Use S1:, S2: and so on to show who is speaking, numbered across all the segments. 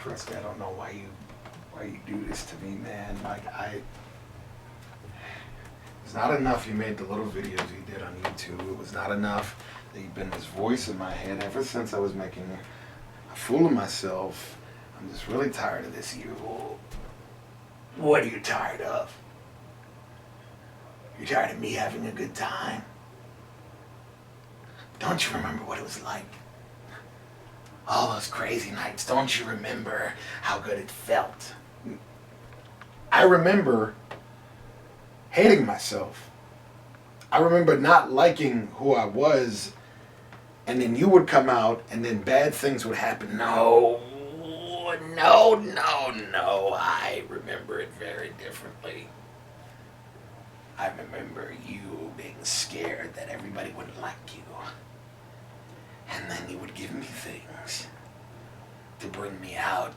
S1: Trusty, I don't know why you do this to me, man. Like, it's not enough you made the little videos you did on YouTube. It was not enough that you've been this voice in my head ever since I was making a fool of myself. I'm just really tired of this. What are you tired of? You're tired of me having a good time? Don't you remember what it was like? All those crazy nights, don't you remember how good it felt? I remember hating myself. I remember not liking who I was, and then you would come out, and then bad things would happen. No, I remember it very differently. I remember you being scared that everybody wouldn't like you. And then you would give me things to bring me out.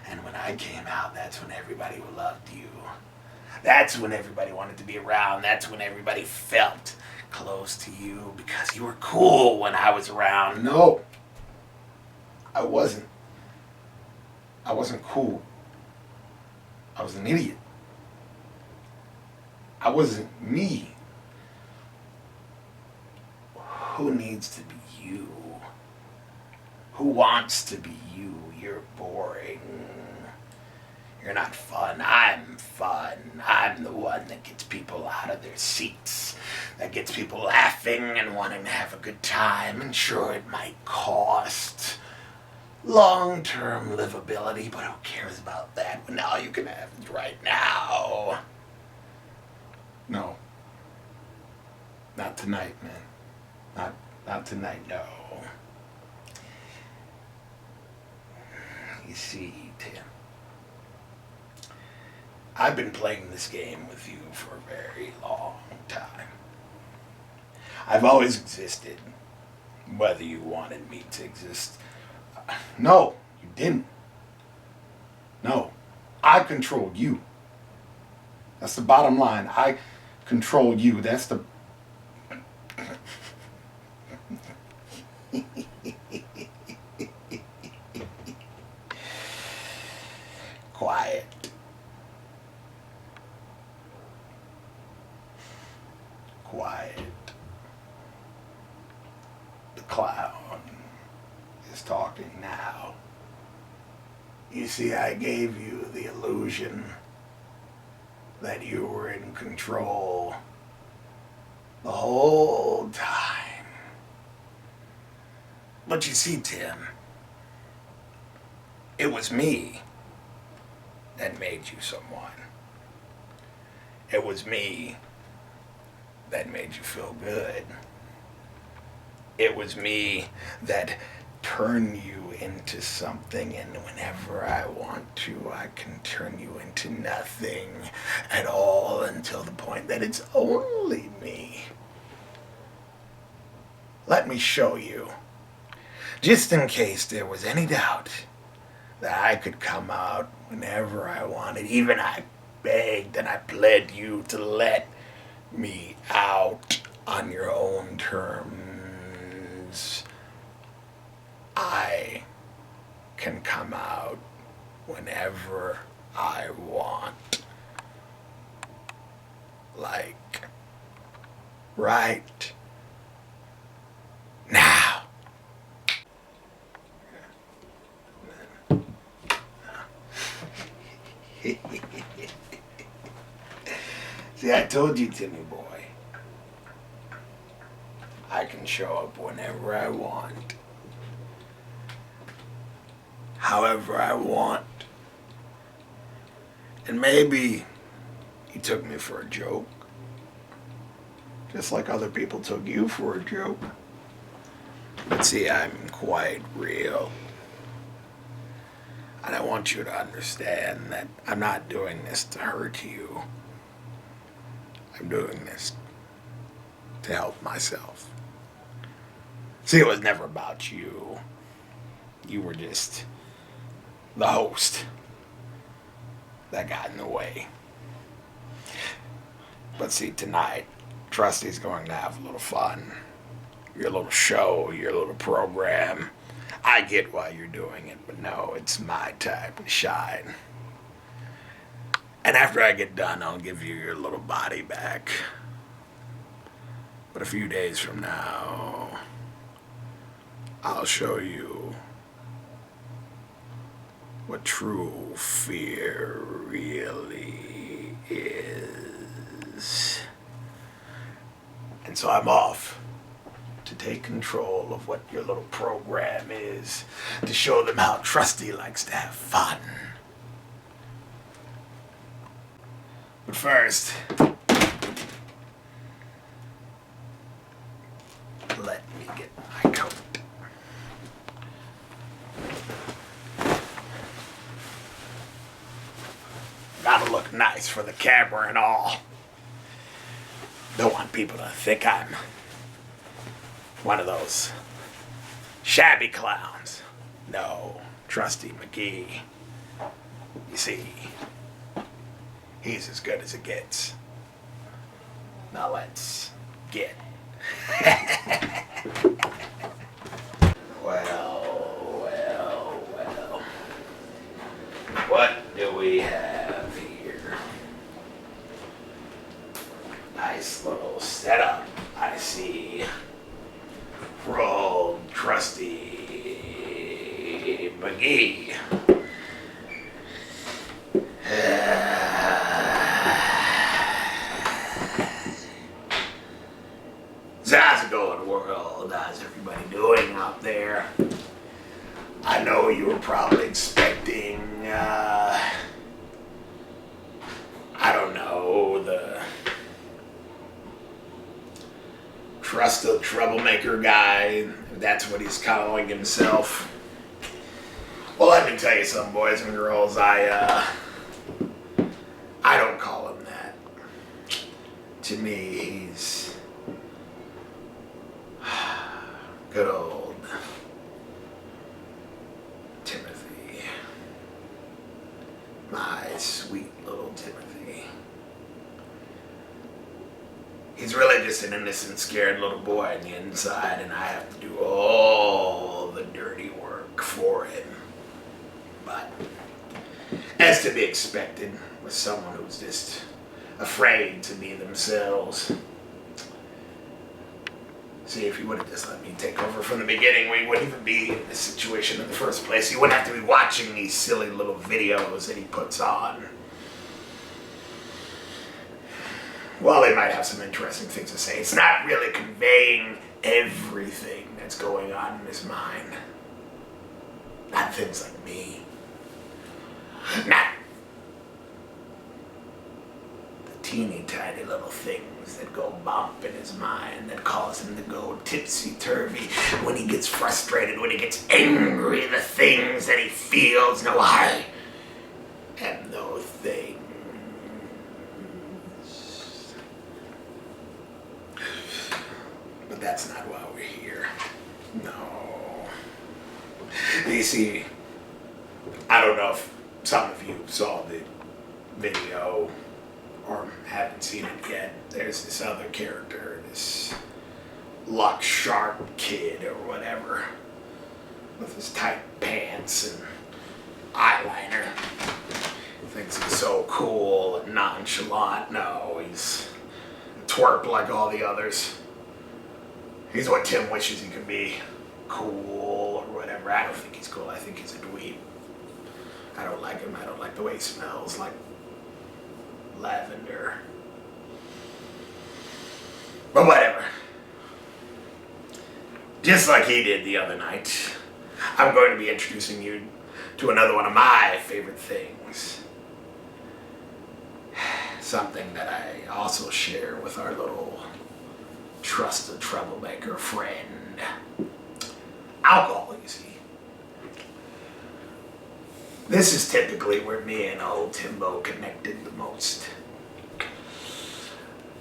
S1: And when I came out, that's when everybody loved you. That's when everybody wanted to be around. That's when everybody felt close to you because you were cool when I was around. No, I wasn't. I wasn't cool. I was an idiot. I wasn't me. Who needs to be you? Who wants to be you? You're boring. You're not fun. I'm fun. I'm the one that gets people out of their seats, that gets people laughing and wanting to have a good time. And sure, it might cost long-term livability, but who cares about that when all you can have is right now? No. Not tonight, man. Not tonight, no. You see, Tim, I've been playing this game with you for a very long time. I've always existed, whether you wanted me to exist. No, you didn't. No, I controlled you. That's the bottom line. I control you. That's the... Quiet. Quiet. The clown is talking now. You see, I gave you the illusion that you were in control the whole time. But you see, Tim, it was me that made you someone. It was me that made you feel good. It was me that turned you into something, and whenever I want to, I can turn you into nothing at all until the point that it's only me. Let me show you, just in case there was any doubt that I could come out whenever I wanted. Even I begged and I pled you to let me out on your own terms. I can come out whenever I want. Like, right now. See, I told you, Timmy boy. I can show up whenever I want. However I want. And maybe you took me for a joke. Just like other people took you for a joke. But see, I'm quite real. And I want you to understand that I'm not doing this to hurt you. I'm doing this to help myself. See, it was never about you. You were just the host that got in the way. But see, tonight, Trusty's going to have a little fun. Your little show, your little program. I get why you're doing it, but no, it's my time to shine. And after I get done, I'll give you your little body back. But a few days from now, I'll show you what true fear really is. And so I'm off to take control of what your little program is, to show them how Trusty likes to have fun. But first, let me get my coat. Gotta look nice for the camera and all. Don't want people to think I'm one of those shabby clowns. No, Trusty McGee. You see, he's as good as it gets. Now let's get. Well. What do we have here? Nice little setup, I see. For old Trusty McGee. So how's it going, world? How's everybody doing out there? I know you were probably expecting, I don't know, the Trusty troublemaker guy. That's what he's calling himself. Well, let me tell you something, boys and girls. I don't call him that. To me, he's good old Timothy. My sweet little Timothy. He's really just an innocent, scared little boy on the inside, and I have to do all the dirty work for him. But, as to be expected with someone who's just afraid to be themselves. See, if you would have just let me take over from the beginning, we wouldn't even be in this situation in the first place. You wouldn't have to be watching these silly little videos that he puts on. Well, they might have some interesting things to say. It's not really conveying everything that's going on in his mind. Not things like me. Not the teeny tiny little things that go bump in his mind that cause him to go tipsy-turvy when he gets frustrated, when he gets angry, the things that he feels. No, I am no things. But that's not why we're here. No. You see, I don't know if some of you saw the video or haven't seen it yet. There's this other character, this Luck Sharp kid or whatever, with his tight pants and eyeliner. He thinks he's so cool and nonchalant. No, he's a twerp like all the others. He's what Tim wishes he could be. Cool or whatever. I don't think he's cool. I think he's a dweeb. I don't like him. I don't like the way he smells, like lavender. But whatever. Just like he did the other night, I'm going to be introducing you to another one of my favorite things. Something that I also share with our little trusted troublemaker friend. Alcohol, you see. This is typically where me and old Timbo connected the most.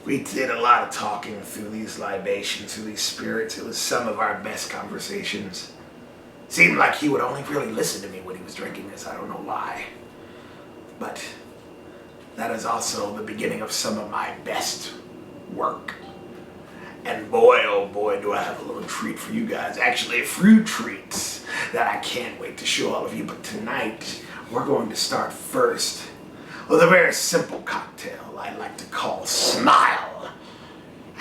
S1: We did a lot of talking through these libations, through these spirits. It was some of our best conversations. Seemed like he would only really listen to me when he was drinking this. I don't know why. But that is also the beginning of some of my best work. And boy, oh boy, do I have a little treat for you guys. Actually, a fruit treat. that I can't wait to show all of you. But tonight, we're going to start first with a very simple cocktail I like to call Smile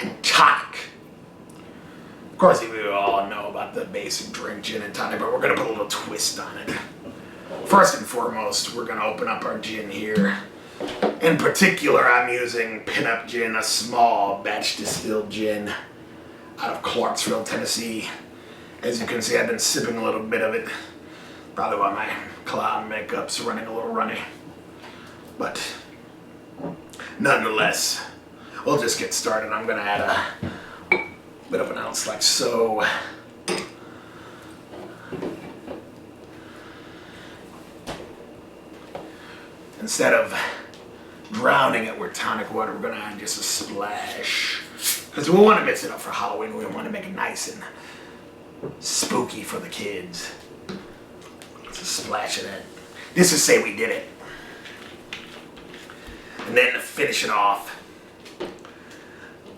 S1: and Tonic. Of course, we all know about the basic drink, gin and tonic, but we're going to put a little twist on it. First and foremost, we're going to open up our gin here. In particular, I'm using Pinup Gin, a small batch distilled gin out of Clarksville, Tennessee. As you can see, I've been sipping a little bit of it. Probably why my clown makeup's running a little runny. But nonetheless, we'll just get started. I'm going to add a bit of an ounce like so. Instead of drowning it with tonic water, we're going to add just a splash. Because we want to mix it up for Halloween. We want to make it nice and spooky for the kids. Just a splash of that. This is say we did it. And then to finish it off,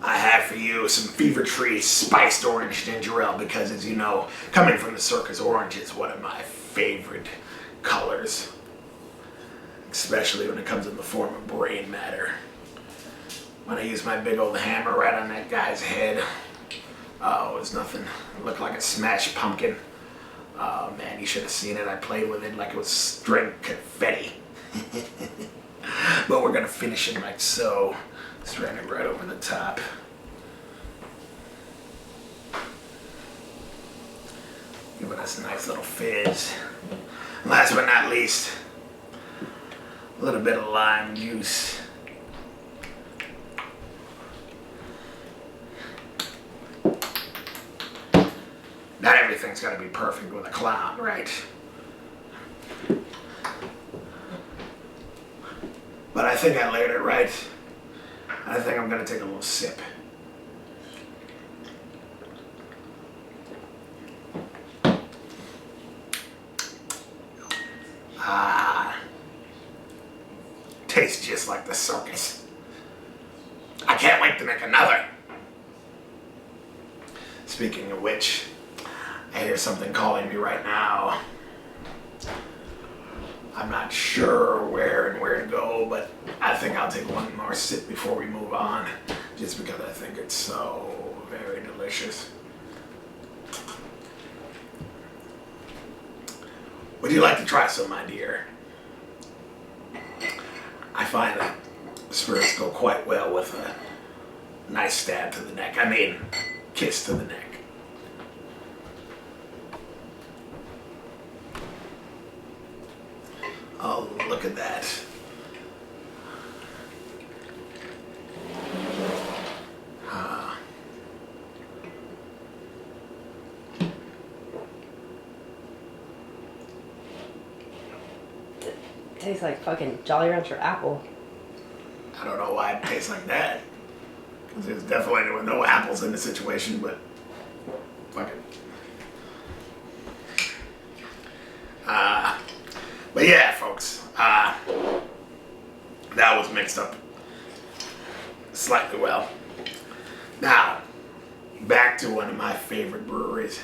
S1: I have for you some Fever Tree spiced orange ginger ale, because as you know, coming from the circus, orange is one of my favorite colors. Especially when it comes in the form of brain matter. When I use my big old hammer right on that guy's head, oh, it was nothing. It looked like a smashed pumpkin. Oh man, you should have seen it. I played with it like it was string confetti. But we're gonna finish it like so. Strand it right over the top. Giving us a nice little fizz. And last but not least, a little bit of lime juice. Not everything's got to be perfect with a clown, right? But I think I layered it right. I think I'm going to take a little sip. Tastes just like the circus. I can't wait to make another. Speaking of which, I hear something calling me right now. I'm not sure where to go, but I think I'll take one more sip before we move on, just because I think it's so very delicious. Would you like to try some, my dear? I find that spirits go quite well with a nice stab to the neck. I mean, kiss to the neck. Oh, look at that.
S2: Tastes like fucking Jolly Rancher apple.
S1: I don't know why it tastes like that. Because there's definitely no apples in the situation, but fuck it. But yeah, folks, that was mixed up slightly well. Now, back to one of my favorite breweries.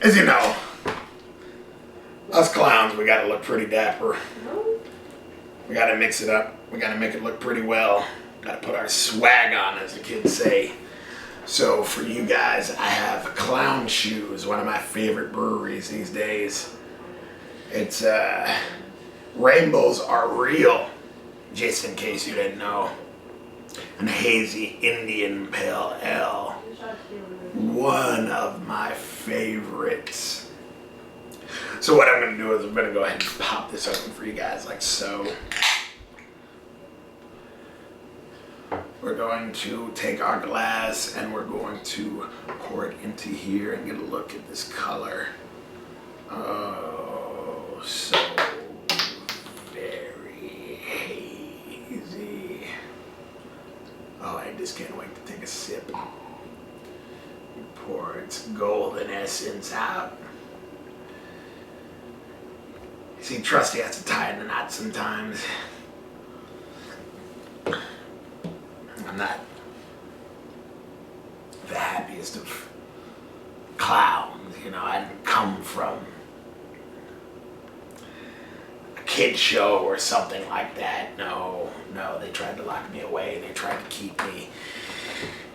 S1: As you know, us clowns, we gotta look pretty dapper. We gotta mix it up. We gotta make it look pretty well. Gotta put our swag on, as the kids say. So for you guys, I have Clown Shoes, one of my favorite breweries these days. It's Rainbows Are Real, just in case you didn't know. And Hazy Indian Pale Ale, one of my favorites. So what I'm going to do is I'm going to go ahead and pop this open for you guys like so. We're going to take our glass and we're going to pour it into here and get a look at this color. Oh, so very hazy. Oh, I just can't wait to take a sip. Pour its golden essence out. See, Trusty has to tie in the knot sometimes. I'm not the happiest of clowns, You know, I didn't come from a kid show or something like that. No, they tried to lock me away. They tried to keep me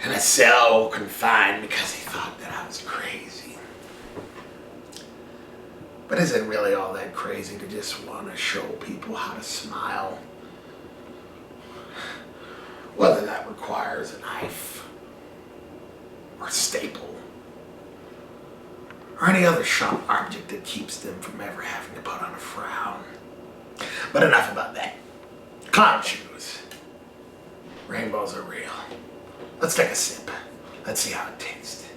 S1: in a cell confined because they thought that I was crazy. But is it really all that crazy to just want to show people how to smile? Whether that requires a knife or a staple or any other sharp object that keeps them from ever having to put on a frown. But enough about that. Clown shoes. Rainbows are real. Let's take a sip. Let's see how it tastes.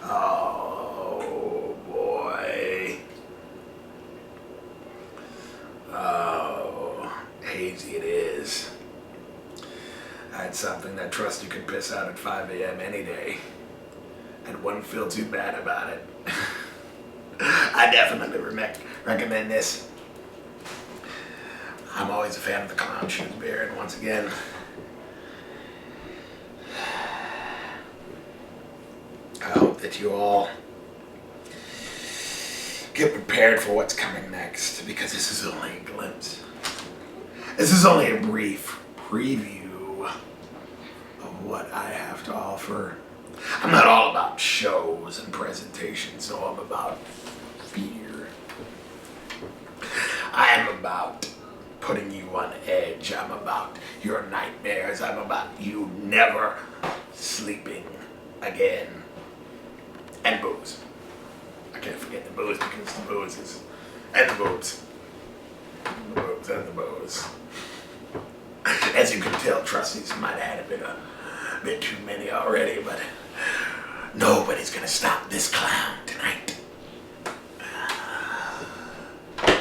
S1: Oh boy. Oh, hazy it is. I had something that Trusty could piss out at 5 a.m. any day, and wouldn't feel too bad about it. I definitely recommend this. I'm always a fan of the Clown Shoes beer, and once again, I hope that you all get prepared for what's coming next, because this is only a glimpse. This is only a brief preview of what I have to offer. I'm not all about shows and presentations, so I'm about fear. I am about putting you on edge. I'm about your nightmares. I'm about you never sleeping again. And booze. I can't forget the booze, because the booze is... And the boobs. The boobs and the booze. As you can tell, Trusty's might have had a bit too many already, but nobody's gonna stop this clown tonight.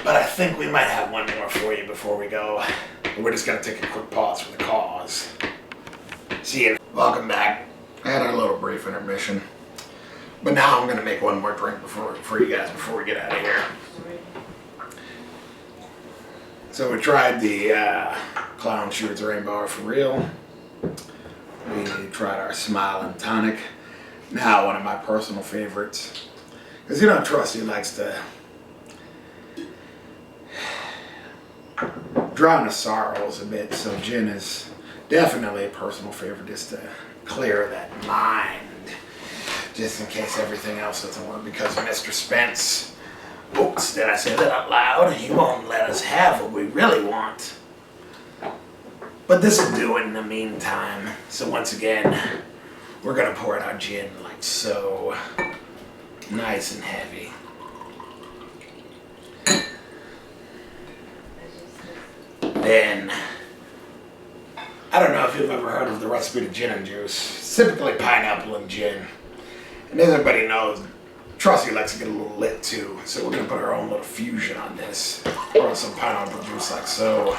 S1: But I think we might have one more for you before we go. We're just gonna take a quick pause for the cause. See you. Welcome back. I had our little brief intermission. But now I'm gonna make one more drink for you guys before we get out of here. So we tried the Clown Shoes Rainbow Are For Real. We tried our Smiling Tonic. Now one of my personal favorites. Because you know Trusty likes to drown his sorrows a bit. So gin is definitely a personal favorite, just to clear that mind. Just in case everything else doesn't work, because Mr. Spence, oops, did I say that out loud? He won't let us have what we really want. But this will do it in the meantime. So once again, we're gonna pour out our gin like so. Nice and heavy. Then, I don't know if you've ever heard of the recipe to gin and juice. It's typically pineapple and gin. And as everybody knows, Trusty likes to get a little lit too, so we're gonna put our own little fusion on this. Pour some pineapple juice like so.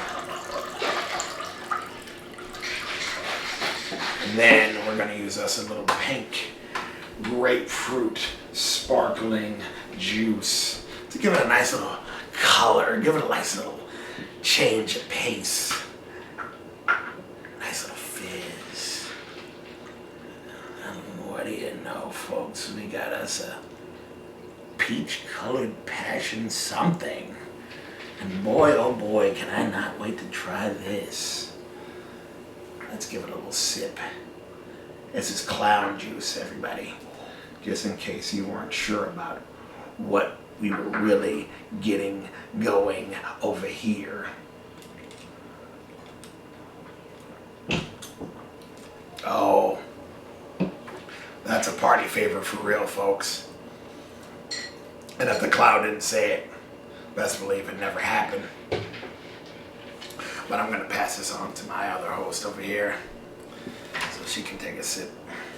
S1: And then we're gonna use us a little pink grapefruit sparkling juice to give it a nice little color, give it a nice little change of pace. Nice little fizz. What do you know, folks? We got us a peach-colored passion something. And boy, oh boy, can I not wait to try this. Let's give it a little sip. This is clown juice, everybody. Just in case you weren't sure about what we were really getting going over here. Oh. That's a party favorite for real, folks. And if the clown didn't say it, best believe it never happened. But I'm gonna pass this on to my other host over here, so she can take a sip,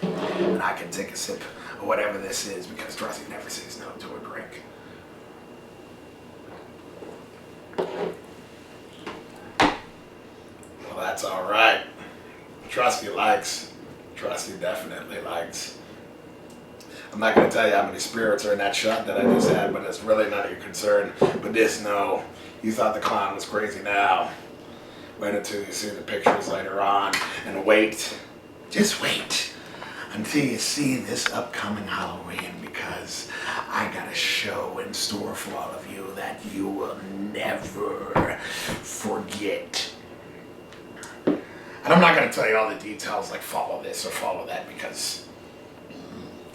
S1: and I can take a sip of whatever this is, because Trusty never says no to a drink. Well, that's all right. Trusty likes. Trusty definitely likes. I'm not going to tell you how many spirits are in that shot that I just had, but it's really none of your concern. But just know, you thought the clown was crazy now. Wait until you see the pictures later on, and wait Just wait until you see this upcoming Halloween, because I got a show in store for all of you that you will never forget. And I'm not going to tell you all the details like follow this or follow that, because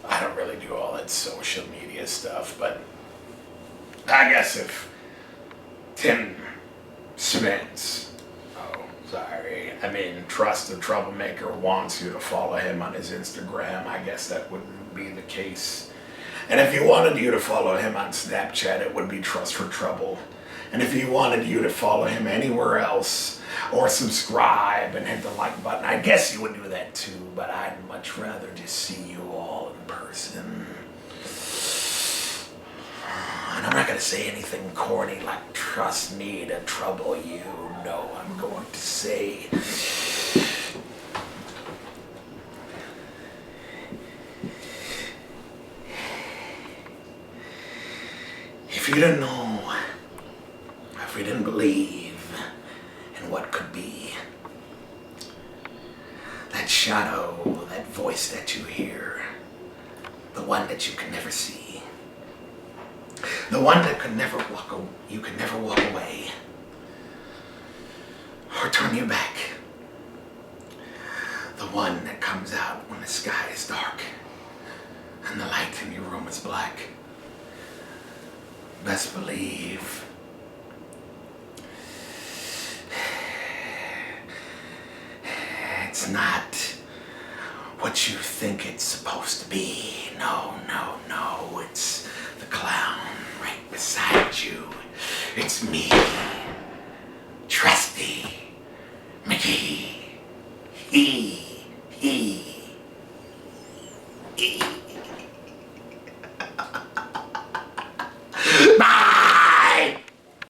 S1: I don't really do all that social media stuff. But I guess if Tim Spence, Trust the Troublemaker wants you to follow him on his Instagram, I guess that wouldn't be the case. And if he wanted you to follow him on Snapchat, it would be Trust for Trouble. And if he wanted you to follow him anywhere else, or subscribe and hit the like button, I guess you would do that too, but I'd much rather just see you all in person. And I'm not going to say anything corny like trust me to trouble you. No, I'm going to say, if you didn't know, if you didn't believe in what could be, that shadow, that voice that you hear, the one that you can never see, the one that you could never walk away or turn you back, the one that comes out when the sky is dark and the light in your room is black. Best believe it's not what you think it's supposed to be. No, no, no. It's the clown right beside you. It's me, Trusty McGee. He.